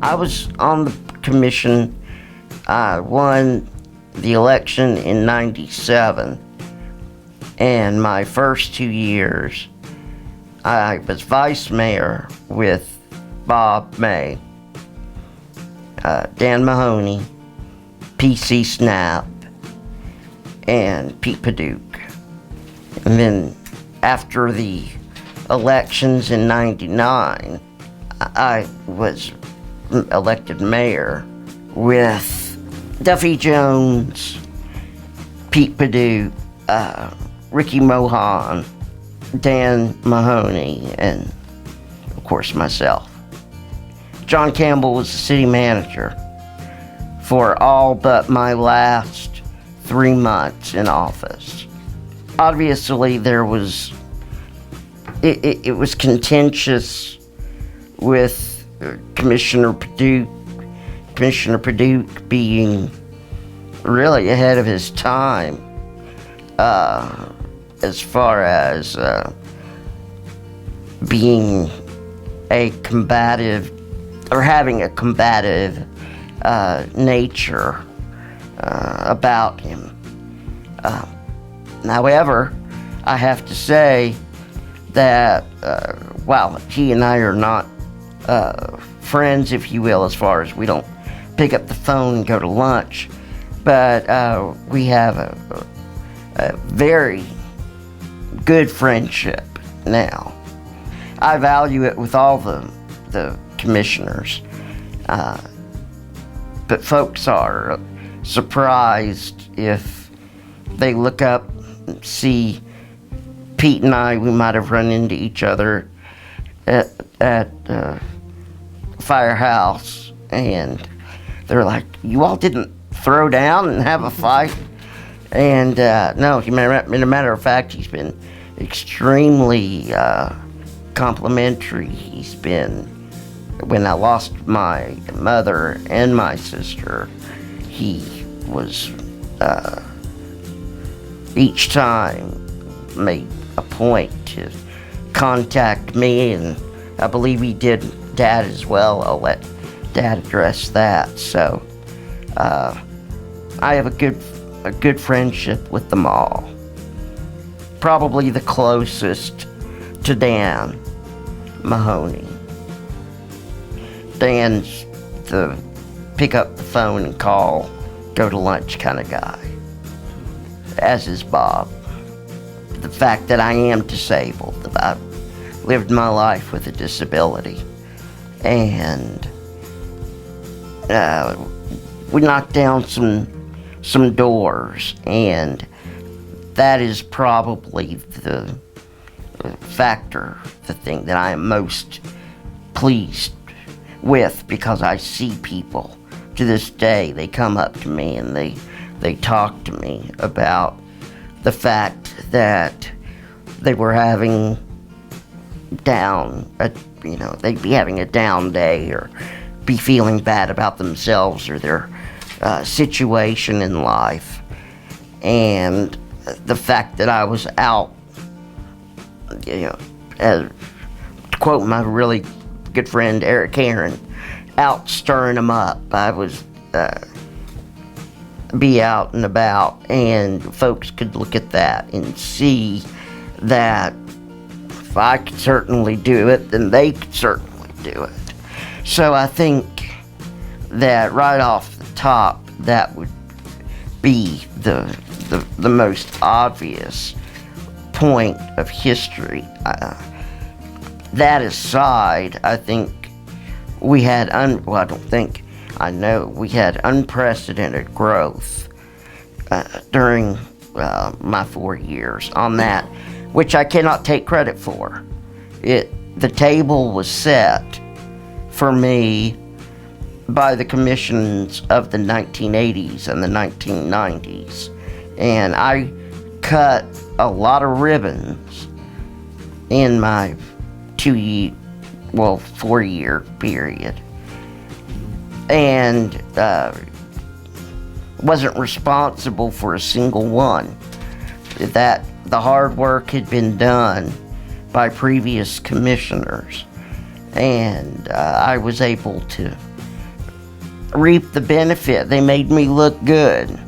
I was on the commission. I won the election in 97, and my first 2 years, I was vice mayor with Bob May, Dan Mahoney, PC Snap, and Pete Paduch. And then after the elections in 99, I was elected mayor with Duffy Jones, Pete Paduch, Ricky Mohan, Dan Mahoney, and of course myself. John Campbell was the city manager for all but my last 3 months in office. Obviously, it was contentious with Commissioner Paduch being really ahead of his time as far as being a combative or having a combative nature about him. However, I have to say that while he and I are not friends, if you will, as far as we don't pick up the phone and go to lunch, but we have a very good friendship now. I value it with all the commissioners, but folks are surprised if they look up and see Pete and I. We might have run into each other at Firehouse, and they're like, "You all didn't throw down and have a fight?" And no, as a matter of fact, he's been extremely complimentary. He's been, when I lost my mother and my sister, he was each time made a point to contact me, and I believe he did Dad as well. I'll let Dad address that. So I have a good friendship with them all. Probably the closest to Dan Mahoney. Dan's the pick up the phone and call, go to lunch kind of guy, as is Bob. The fact that I am disabled, that I've lived my life with a disability, and we knocked down some doors, and that is probably the thing that I am most pleased with, because I see people to this day, they come up to me and they talk to me about the fact that they were having they'd be having a down day or be feeling bad about themselves or their situation in life. And the fact that I was out, to quote my really good friend Eric Aaron, out stirring them up. I was be out and about, and folks could look at that and see that if I could certainly do it, then they could certainly do it. So I think that right off the top, that would be the most obvious point of history. That aside, I think we had I know we had unprecedented growth during my 4 years on that, which I cannot take credit for. The table was set for me by the commissions of the 1980s and the 1990s, and I cut a lot of ribbons in my 4-year period, and wasn't responsible for a single one. That the hard work had been done by previous commissioners, and I was able to reap the benefit. They made me look good.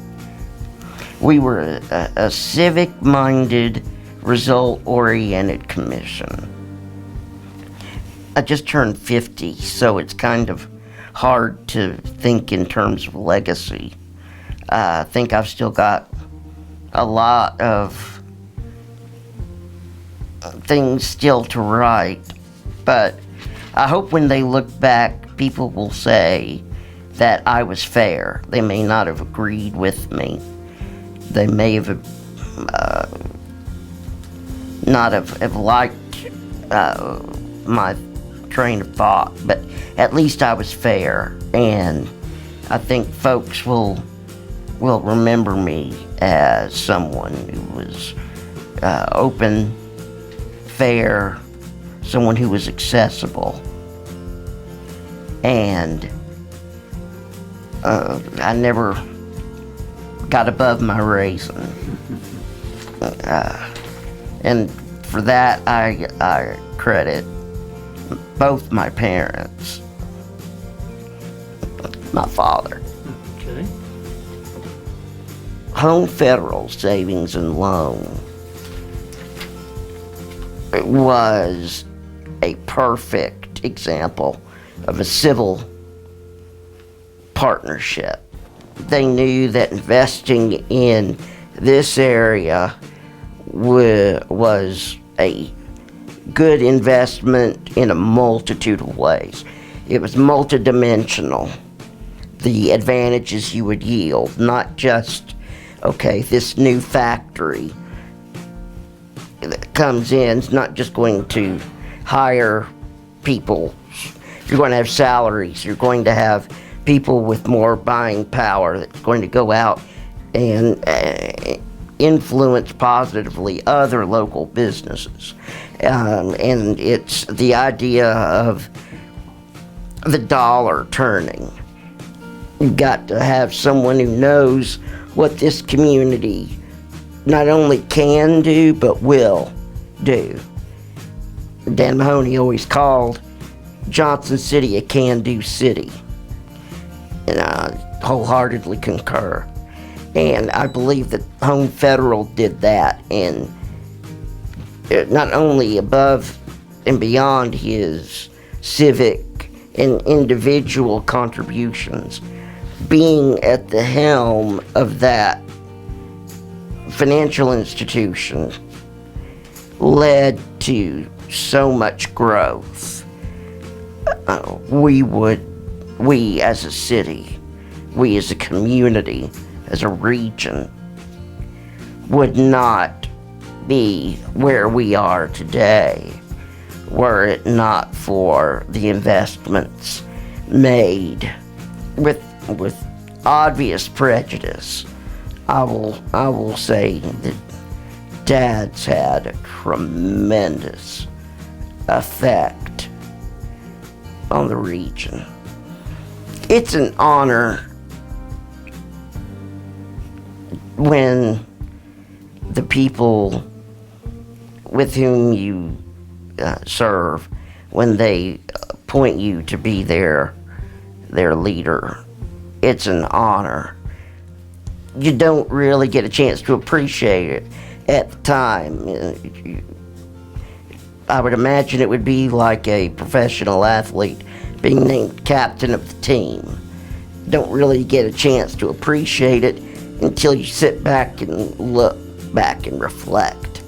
We were a civic-minded, result-oriented commission. I just turned 50, so it's kind of hard to think in terms of legacy. I think I've still got a lot of things still to write, but I hope when they look back, people will say that I was fair. They may not have agreed with me. They may have not have liked my train of thought, but at least I was fair, and I think folks will remember me as someone who was open, fair, someone who was accessible, and I never got above my raisin, and for that I credit both my parents, my father. Okay. Home Federal Savings and Loan was a perfect example of a civil partnership. They knew that investing in this area was a good investment in a multitude of ways. It was multidimensional, the advantages you would yield, not just, okay, this new factory that comes in is not just going to hire people. You're going to have salaries. You're going to have people with more buying power that's going to go out and influence positively other local businesses. And it's the idea of the dollar turning. You've got to have someone who knows what this community not only can do, but will do. Dan Mahoney always called Johnson City a can-do city. And I wholeheartedly concur. And I believe that Home Federal did that, and not only above and beyond his civic and individual contributions, being at the helm of that financial institution led to so much growth. We as a city, we as a community, as a region, would not be where we are today were it not for the investments made with obvious prejudice. I will say that Dad's had a tremendous effect on the region. It's an honor when the people with whom you serve, when they appoint you to be their leader. It's an honor. You don't really get a chance to appreciate it at the time. I would imagine it would be like a professional athlete being named captain of the team. Don't really get a chance to appreciate it until you sit back and look back and reflect.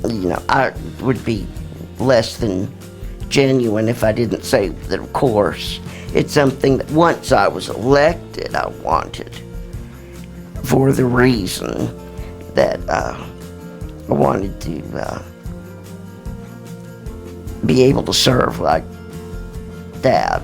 You know, I would be less than genuine if I didn't say that, of course, it's something that once I was elected, I wanted, for the reason that I wanted to be able to serve like Dad.